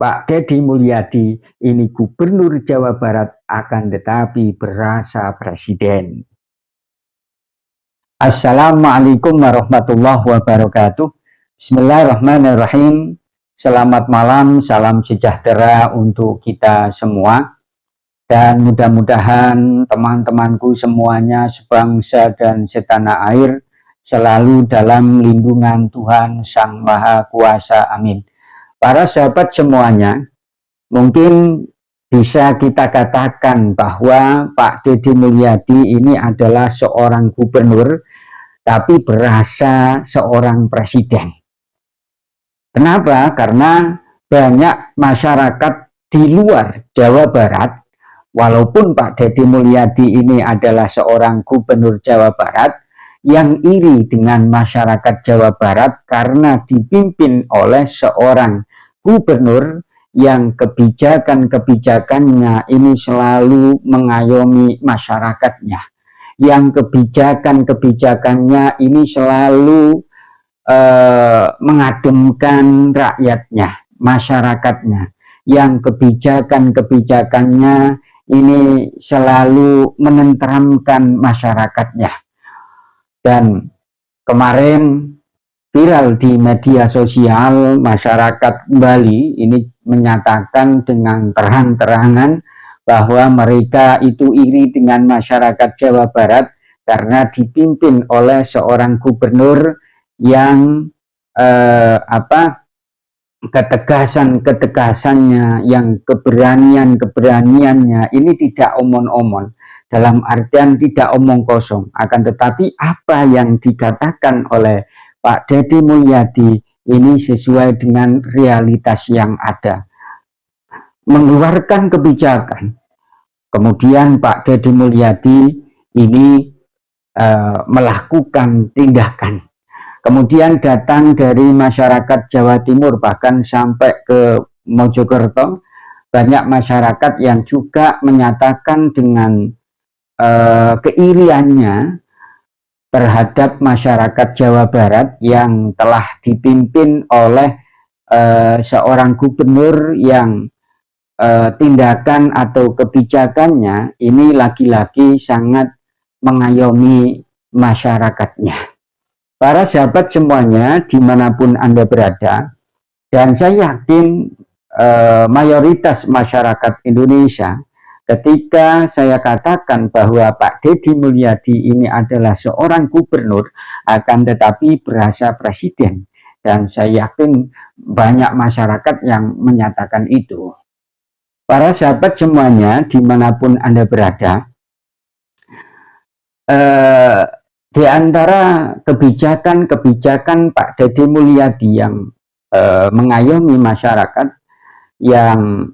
Pak Deddy Mulyadi ini Gubernur Jawa Barat akan tetapi berasa presiden. Assalamualaikum warahmatullahi wabarakatuh. Bismillahirrahmanirrahim. Selamat malam, salam sejahtera untuk kita semua. Dan mudah-mudahan teman-temanku semuanya sebangsa dan setanah air selalu dalam lindungan Tuhan Sang Maha Kuasa. Amin. Para sahabat semuanya, mungkin bisa kita katakan bahwa Pak Deddy Mulyadi ini adalah seorang gubernur, tapi berasa seorang presiden. Kenapa? Karena banyak masyarakat di luar Jawa Barat, walaupun Pak Deddy Mulyadi ini adalah seorang gubernur Jawa Barat, yang iri dengan masyarakat Jawa Barat karena dipimpin oleh seorang gubernur yang kebijakan-kebijakannya ini selalu mengayomi masyarakatnya, yang kebijakan-kebijakannya ini selalu mengademkan rakyatnya, masyarakatnya, yang kebijakan-kebijakannya ini selalu menenteramkan masyarakatnya. Dan kemarin viral di media sosial, masyarakat Bali ini menyatakan dengan terang-terangan bahwa mereka itu iri dengan masyarakat Jawa Barat karena dipimpin oleh seorang gubernur yang ketegasan-ketegasannya, yang keberanian-keberaniannya ini tidak omon-omon. Dalam artian tidak omong kosong, akan tetapi apa yang dikatakan oleh Pak Deddy Mulyadi ini sesuai dengan realitas yang ada. Mengeluarkan kebijakan, kemudian Pak Deddy Mulyadi ini melakukan tindakan. Kemudian datang dari masyarakat Jawa Timur, bahkan sampai ke Mojokerto, banyak masyarakat yang juga menyatakan dengan keiriannya terhadap masyarakat Jawa Barat yang telah dipimpin oleh seorang gubernur yang tindakan atau kebijakannya ini lagi-lagi sangat mengayomi masyarakatnya. Para sahabat semuanya dimanapun Anda berada, dan saya yakin mayoritas masyarakat Indonesia, ketika saya katakan bahwa Pak Deddy Mulyadi ini adalah seorang gubernur, akan tetapi berasa presiden. Dan saya yakin banyak masyarakat yang menyatakan itu. Para sahabat semuanya, dimanapun Anda berada, di antara kebijakan-kebijakan Pak Deddy Mulyadi yang mengayomi masyarakat, yang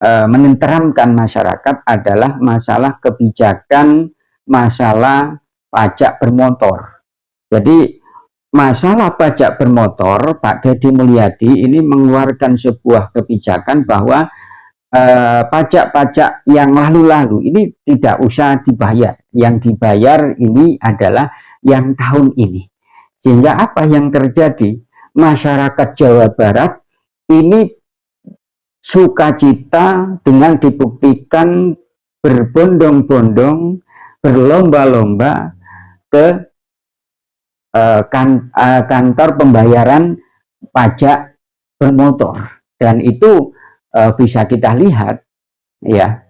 menenteramkan masyarakat adalah masalah kebijakan, masalah pajak bermotor. Jadi masalah pajak bermotor, Pak Deddy Mulyadi ini mengeluarkan sebuah kebijakan bahwa pajak-pajak yang lalu-lalu ini tidak usah dibayar. Yang dibayar ini adalah yang tahun ini. Sehingga apa yang terjadi? Masyarakat Jawa Barat ini sukacita dengan dibuktikan berbondong-bondong, berlomba-lomba ke kantor pembayaran pajak bermotor, dan itu bisa kita lihat ya.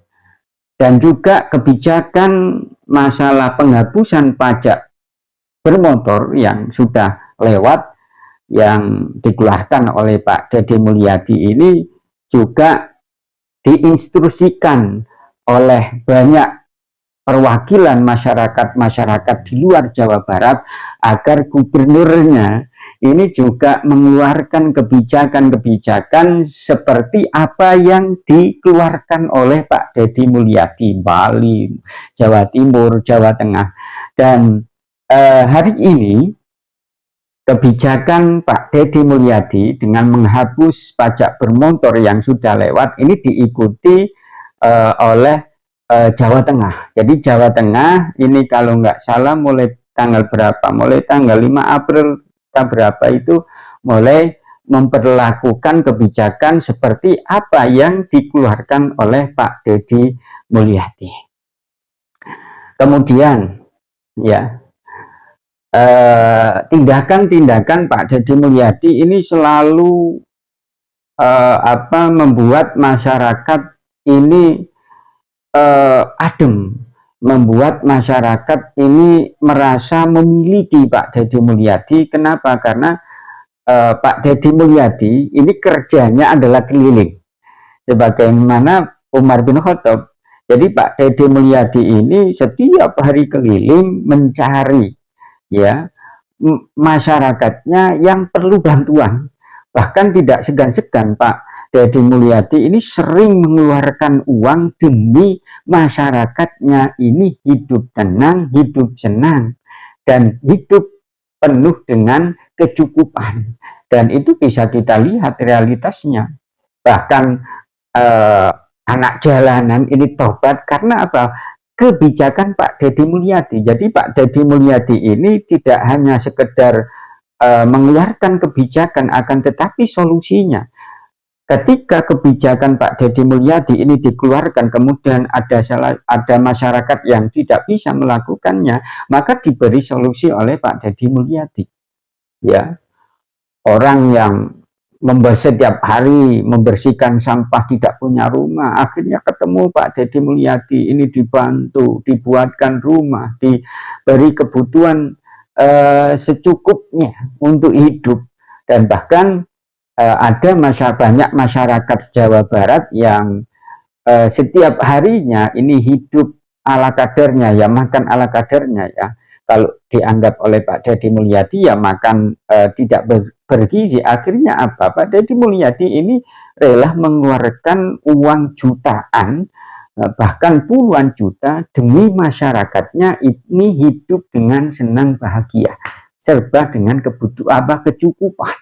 Dan juga kebijakan masalah penghapusan pajak bermotor yang sudah lewat, yang dikeluarkan oleh Pak Deddy Mulyadi ini juga diinstruksikan oleh banyak perwakilan masyarakat di luar Jawa Barat agar gubernurnya ini juga mengeluarkan kebijakan-kebijakan seperti apa yang dikeluarkan oleh Pak Deddy Mulyadi, Bali, Jawa Timur, Jawa Tengah. Dan hari ini kebijakan Pak Deddy Mulyadi dengan menghapus pajak bermotor yang sudah lewat ini diikuti oleh Jawa Tengah. Jadi Jawa Tengah ini kalau nggak salah mulai tanggal berapa? Mulai tanggal 5 April berapa itu mulai memperlakukan kebijakan seperti apa yang dikeluarkan oleh Pak Deddy Mulyadi. Kemudian ya, tindakan-tindakan Pak Deddy Mulyadi ini selalu membuat masyarakat ini adem, membuat masyarakat ini merasa memiliki Pak Deddy Mulyadi. Kenapa? Karena Pak Deddy Mulyadi ini kerjanya adalah keliling, sebagaimana Umar bin Khattab. Jadi Pak Deddy Mulyadi ini setiap hari keliling mencari ya masyarakatnya yang perlu bantuan. Bahkan tidak segan-segan Pak Deddy Mulyadi ini sering mengeluarkan uang demi masyarakatnya ini hidup tenang, hidup senang, dan hidup penuh dengan kecukupan. Dan itu bisa kita lihat realitasnya. Bahkan anak jalanan ini tobat karena apa? Kebijakan Pak Deddy Mulyadi. Jadi Pak Deddy Mulyadi ini tidak hanya sekedar mengeluarkan kebijakan, akan tetapi solusinya. Ketika kebijakan Pak Deddy Mulyadi ini dikeluarkan, kemudian ada masyarakat yang tidak bisa melakukannya, maka diberi solusi oleh Pak Deddy Mulyadi. Ya, orang yang setiap hari membersihkan sampah tidak punya rumah, akhirnya ketemu Pak Deddy Mulyadi ini dibantu, dibuatkan rumah, diberi kebutuhan secukupnya untuk hidup. Dan bahkan ada banyak masyarakat Jawa Barat yang setiap harinya ini hidup ala kadarnya, ya makan ala kadarnya ya. Kalau dianggap oleh Pak Deddy Mulyadi ya makan tidak bergizi. Akhirnya apa? Pak Deddy Mulyadi ini rela mengeluarkan uang jutaan, bahkan puluhan juta demi masyarakatnya ini hidup dengan senang bahagia, serba dengan kecukupan.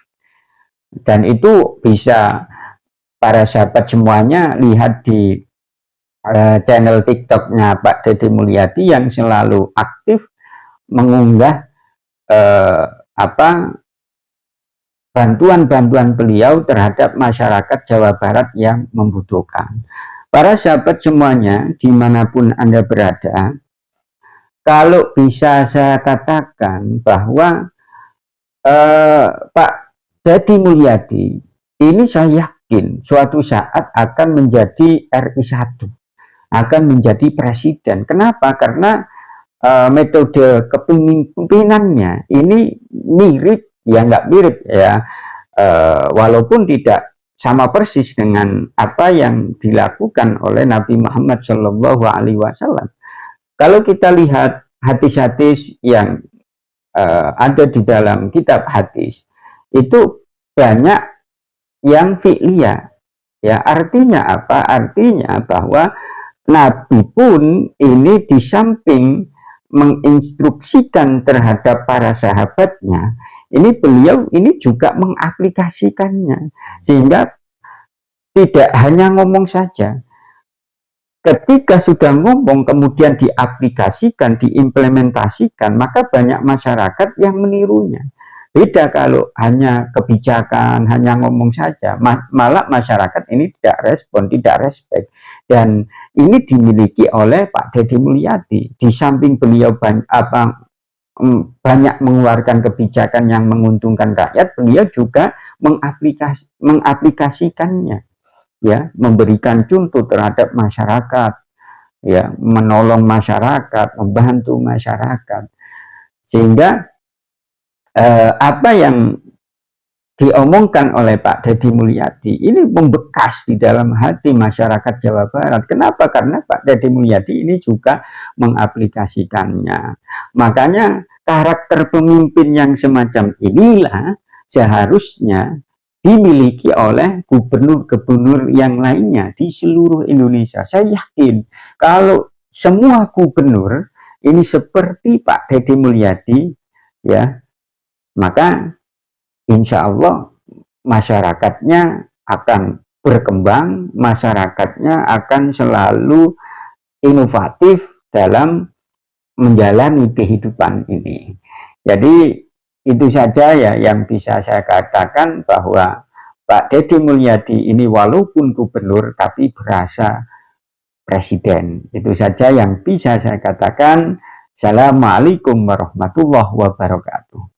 Dan itu bisa para sahabat semuanya lihat di channel TikToknya Pak Deddy Mulyadi yang selalu aktif mengunggah bantuan-bantuan beliau terhadap masyarakat Jawa Barat yang membutuhkan. Para sahabat semuanya, dimanapun Anda berada, kalau bisa saya katakan bahwa Pak Deddy Mulyadi ini saya yakin suatu saat akan menjadi RI 1, akan menjadi presiden. Kenapa? Karena metode kepemimpinannya ini mirip, ya nggak mirip ya, walaupun tidak sama persis dengan apa yang dilakukan oleh Nabi Muhammad Shallallahu Alaihi Wasallam. Kalau kita lihat hadis-hadis yang ada di dalam kitab hadis, itu banyak yang fi'liyah. Ya, artinya apa? Artinya bahwa Nabi pun ini di samping menginstruksikan terhadap para sahabatnya, ini beliau ini juga mengaplikasikannya, sehingga tidak hanya ngomong saja. Ketika sudah ngomong kemudian diaplikasikan, diimplementasikan, maka banyak masyarakat yang menirunya. Beda kalau hanya kebijakan, hanya ngomong saja, malah masyarakat ini tidak respon, tidak respect. Dan ini dimiliki oleh Pak Deddy Mulyadi. Di samping beliau banyak mengeluarkan kebijakan yang menguntungkan rakyat, beliau juga mengaplikasikannya, ya, memberikan contoh terhadap masyarakat, ya, menolong masyarakat, membantu masyarakat, sehingga apa yang diomongkan oleh Pak Deddy Mulyadi ini membekas di dalam hati masyarakat Jawa Barat. Kenapa? Karena Pak Deddy Mulyadi ini juga mengaplikasikannya. Makanya karakter pemimpin yang semacam inilah seharusnya dimiliki oleh gubernur-gubernur yang lainnya di seluruh Indonesia. Saya yakin kalau semua gubernur ini seperti Pak Deddy Mulyadi, ya, maka insya Allah masyarakatnya akan berkembang, masyarakatnya akan selalu inovatif dalam menjalani kehidupan ini. Jadi Itu saja ya yang bisa saya katakan, bahwa Pak Deddy Mulyadi ini walaupun gubernur tapi berasa presiden. Itu saja yang bisa saya katakan. Assalamualaikum warahmatullahi wabarakatuh.